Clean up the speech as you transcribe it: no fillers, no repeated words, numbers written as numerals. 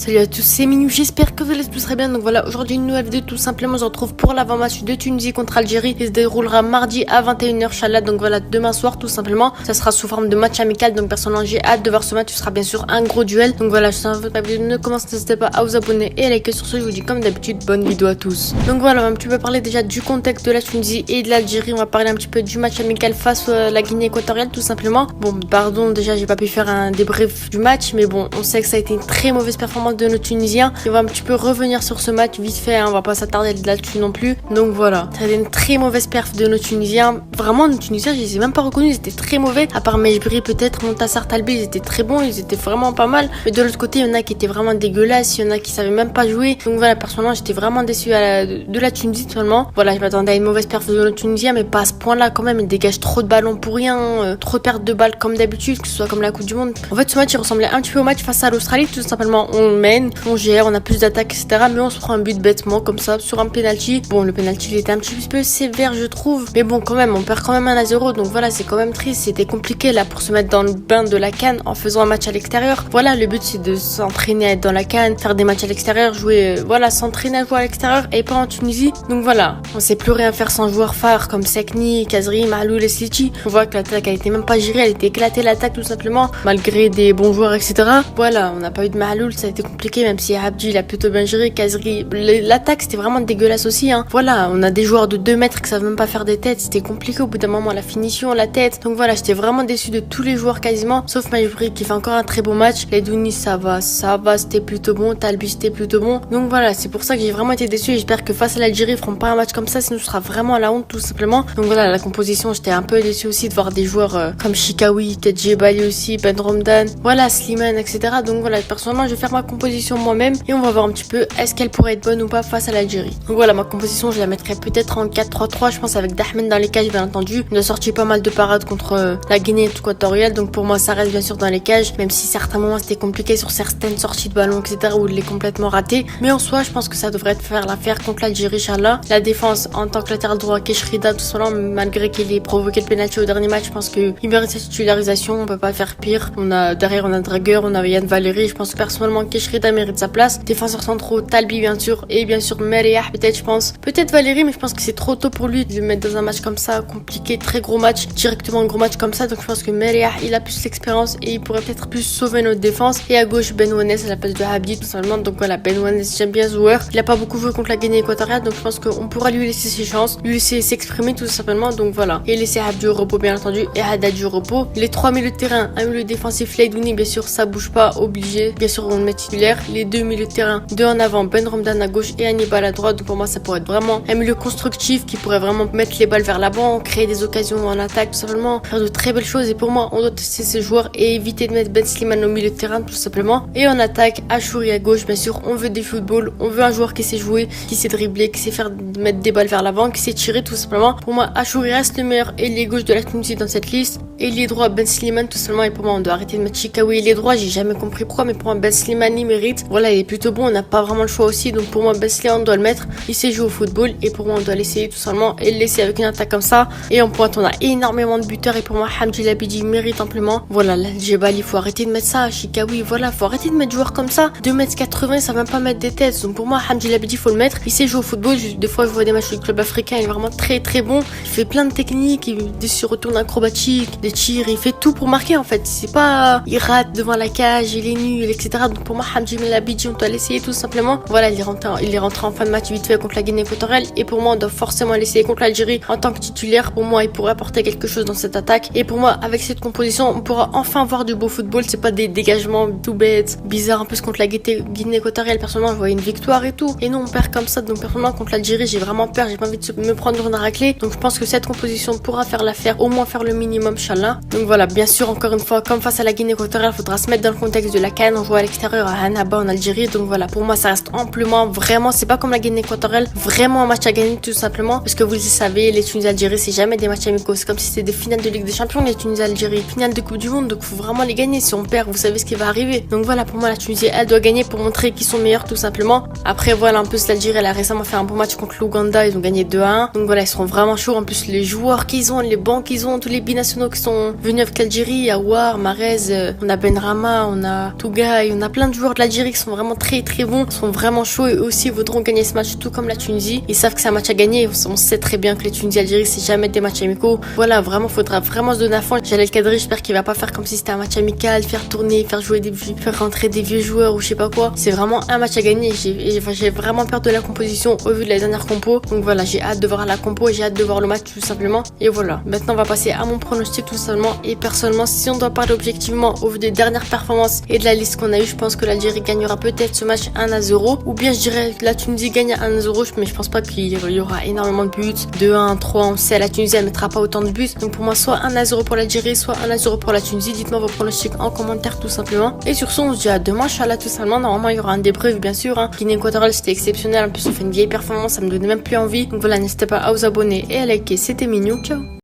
Salut à tous, c'est Minou, j'espère que vous allez tous très bien. Donc voilà, aujourd'hui une nouvelle vidéo tout simplement, on se retrouve pour l'avant-match de Tunisie contre Algérie qui se déroulera mardi à 21h Inch'Allah. Donc voilà, demain soir tout simplement, ça sera sous forme de match amical. Donc personnellement j'ai hâte de voir ce match, ce sera bien sûr un gros duel. Donc voilà, je vous invite à la vidéo, ne commencez n'hésitez pas à vous abonner et à liker. Sur ce, je vous dis comme d'habitude, bonne vidéo à tous. Donc voilà, on va un petit peu parler déjà du contexte de la Tunisie et de l'Algérie. On va parler un petit peu du match amical face à la Guinée équatoriale tout simplement. Bon, pardon, déjà j'ai pas pu faire un débrief du match, mais bon, on sait que ça a été une très mauvaise performance de nos Tunisiens. Et on va un petit peu revenir sur ce match vite fait, hein, on va pas s'attarder là-dessus non plus. Donc voilà, ça a été une très mauvaise perf de nos Tunisiens. Vraiment, nos Tunisiens, je les ai même pas reconnus, ils étaient très mauvais. À part Mejbri, peut-être Montassar Talbi, ils étaient très bons, ils étaient vraiment pas mal. Mais de l'autre côté, il y en a qui étaient vraiment dégueulasses, il y en a qui savaient même pas jouer. Donc voilà, personnellement, j'étais vraiment déçue de la Tunisie seulement. Voilà, je m'attendais à une mauvaise perf de nos Tunisiens, mais pas à ce point-là quand même. Ils dégagent trop de ballons pour rien, trop de pertes de balles comme d'habitude, que ce soit comme la Coupe du Monde. En fait, ce match, il ressemblait un petit peu au match face à l'Australie, tout simplement. On mène, on gère, on a plus d'attaques, etc. Mais on se prend un but bêtement comme ça sur un penalty. Bon, le penalty il était un petit peu sévère, je trouve. Mais bon, quand même, on perd quand même 1-0. Donc voilà, c'est quand même triste. C'était compliqué là pour se mettre dans le bain de la CAN en faisant un match à l'extérieur. Voilà, le but c'est de s'entraîner à être dans la CAN, faire des matchs à l'extérieur, jouer, voilà, s'entraîner à jouer à l'extérieur et pas en Tunisie. Donc voilà, on sait plus rien faire sans joueurs phares comme Sekni, Kazri, Mahloul et Sliti. On voit que l'attaque elle était même pas gérée, elle était éclatée l'attaque tout simplement, malgré des bons joueurs, etc. Voilà, on n'a pas eu de Mahloul, ça a été compliqué, même si Abdi il a plutôt bien géré. Kazri, l'attaque c'était vraiment dégueulasse aussi, hein. Voilà, on a des joueurs de 2 mètres qui savent même pas faire des têtes, c'était compliqué au bout d'un moment, la finition, la tête. Donc voilà, j'étais vraiment déçu de tous les joueurs quasiment, sauf Majbri qui fait encore un très bon match. Les Dounis ça va, c'était plutôt bon, Talbi c'était plutôt bon. Donc voilà, c'est pour ça que j'ai vraiment été déçu et j'espère que face à l'Algérie ils feront pas un match comme ça, sinon ce sera vraiment à la honte tout simplement. Donc voilà, la composition, j'étais un peu déçu aussi de voir des joueurs comme Chikawi, peut-être Djebali aussi, Ben Romdan, voilà, Slimane, etc. Donc voilà, personnellement je vais faire ma composition moi-même et on va voir un petit peu est-ce qu'elle pourrait être bonne ou pas face à l'Algérie. Donc voilà, ma composition je la mettrais peut-être en 4-3-3, je pense, avec Dahmen dans les cages bien entendu. On a sorti pas mal de parades contre la Guinée équatoriale, donc pour moi ça reste bien sûr dans les cages, même si certains moments c'était compliqué sur certaines sorties de ballon, etc. où il est complètement raté. Mais en soi je pense que ça devrait faire l'affaire contre l'Algérie, Inch'Allah. La défense en tant que latéral droit, Keshrida tout simplement, malgré qu'il ait provoqué le penalty au dernier match, je pense qu'il mérite sa titularisation, on peut pas faire pire. Derrière on a Dragueur, on a Yann Valéry, je pense que personnellement Keshrida mérite sa place. Défenseurs centraux, Talbi bien sûr, et bien sûr Meriah peut-être, je pense. Peut-être Valéry, mais je pense que c'est trop tôt pour lui de le mettre dans un match comme ça, compliqué, très gros match, directement un gros match comme ça. Donc je pense que Meriah, il a plus l'expérience et il pourrait peut-être plus sauver notre défense. Et à gauche, Ben Ouanes à la place de Habdi tout simplement. Donc voilà, Ben Ouanes, j'aime bien ce joueur. Il a pas beaucoup joué contre la Guinée équatoriale, donc je pense qu'on pourra lui laisser ses chances, lui laisser s'exprimer tout simplement. Donc voilà. Et laisser Habdi au repos bien entendu et Haddad au repos. Les 3 milieux de terrain, un milieu défensif, Leidouni, bien sûr, ça bouge pas, obligé. Bien sûr, on le met titulaire. Les 2 milieux de terrain, 2 en avant, Ben Romdan à gauche et Hannibal à droite. Donc pour moi, ça pourrait être vraiment un milieu constructif qui pourrait vraiment mettre les balles vers l'avant, créer des occasions en attaque, tout simplement, faire de très belles choses. Et pour moi, on doit tester ces joueurs et éviter de mettre Ben Slimane au milieu de terrain, tout simplement. Et en attaque, Achouri à gauche, bien sûr, on veut des footballs, on veut un joueur qui sait jouer, qui sait dribbler, qui sait faire mettre des balles vers l'avant, qui sait tirer, tout simplement. Pour moi, Achouri reste le meilleur ailier gauche de la Tunisie dans cette liste. Ailier droit, Ben Slimane, tout simplement. Et pour moi, on doit arrêter de mettre Chikawi ailier droit. J'ai jamais compris pourquoi, mais pour moi, Ben Slimane, il mérite. Voilà, il est plutôt bon, on n'a pas vraiment le choix aussi. Donc pour moi, Ben Slimane, on doit le mettre. Il sait jouer au football. Et pour moi, on doit l'essayer tout simplement. Et le laisser avec une attaque comme ça. Et en pointe, on a énormément de buteurs. Et pour moi, Hamdi Labidi mérite amplement. Voilà, l'Al-Jebali, il faut arrêter de mettre ça. Chikawi, voilà, faut arrêter de mettre joueurs comme ça. 2m80, ça va même pas mettre des têtes. Donc pour moi, Hamdi Labidi, faut le mettre. Il sait jouer au football. Des fois, je vois des matchs du club africain. Il est vraiment très très bon. Il fait plein de techniques. Des surretournes acrobatiques, des tirs. Il fait tout pour marquer en fait. C'est pas, il rate devant la cage, il est nul, etc. Donc pour moi, Hamdi Labidi, on doit l'essayer tout simplement. Voilà, il est rentré en fin de match vite fait contre la Guinée équatoriale. Et pour moi, on doit forcément l'essayer contre l'Algérie en tant que titulaire. Pour moi, il pourrait apporter quelque chose dans cette attaque. Et pour moi, avec cette composition, on pourra enfin voir du beau football. C'est pas des dégagements tout bêtes, bizarres. En plus, contre la Guinée équatoriale, personnellement, je voyais une victoire et tout. Et nous, on perd comme ça. Donc personnellement, contre l'Algérie, j'ai vraiment peur. J'ai pas envie de me prendre une raclée. Donc je pense que cette composition pourra faire l'affaire, au moins faire le minimum, Inch'Allah. Donc voilà, bien sûr, encore une fois, comme face à la Guinée équatoriale, il faudra se mettre dans le contexte de la CAN. On joue à l'extérieur à Annaba en Algérie. Donc voilà, pour moi, ça reste amplement, vraiment, c'est pas comme la Guinée équatoriale, vraiment un match à gagner tout simplement. Parce que vous le savez, les Tunisie-Algérie, c'est jamais des matchs amicaux. C'est comme si c'était des finales de Ligue des Champions, les Tunisie-Algérie, finale de Coupe du Monde. Donc faut vraiment les gagner. Si on perd, vous savez ce qui va arriver. Donc voilà, pour moi, la Tunisie, elle doit gagner pour montrer qu'ils sont meilleurs tout simplement. Après, voilà, en plus, l'Algérie, elle a récemment fait un bon match contre l'Ouganda. Ils ont gagné 2-1. Donc voilà, ils seront vraiment chauds. En plus, les joueurs qu'ils ont, les bancs qu'ils ont, tous les binationaux qui sont venus avec l'Algérie, Awar, Marez, on a Benrama, on a Tougaï, on a plein de joueurs de l'Algérie qui sont vraiment très très bons, sont vraiment chauds et eux aussi voudront gagner ce match tout comme la Tunisie. Ils savent que c'est un match à gagner, on sait très bien que les Tunisie et l'Algérie c'est jamais des matchs amicaux. Voilà, vraiment faudra vraiment se donner à fond. Jalel Kadri, j'espère qu'il va pas faire comme si c'était un match amical, faire tourner, faire rentrer des vieux joueurs ou je sais pas quoi. C'est vraiment un match à gagner. J'ai vraiment peur de la composition au vu de la dernière compo. Donc voilà, j'ai hâte de voir la compo et j'ai hâte de voir le match tout simplement. Et voilà, maintenant on va passer à mon pronostic tout simplement. Et personnellement, si on doit parler objectivement au vu des dernières performances et de la liste qu'on a eu, je pense que l'Algérie gagnera peut-être ce match 1-0. Ou bien je dirais que la Tunisie gagne à 1-0, mais je pense pas qu'il y aura énormément de buts. 2-1, 3, on sait, la Tunisie elle mettra pas autant de buts. Donc pour moi, soit 1-0 pour l'Algérie, soit 1-0 pour la Tunisie. Dites-moi vos pronostics en commentaire tout simplement. Et sur ce, on se dit à demain, Inch'Allah tout simplement. Normalement, il y aura un débrief bien sûr. Guinée équatoriale, c'était exceptionnel. En plus, on fait une vieille performance, ça me donnait même plus envie. Donc voilà, n'hésitez pas à vous abonner et à liker. C'était mignon. Ciao.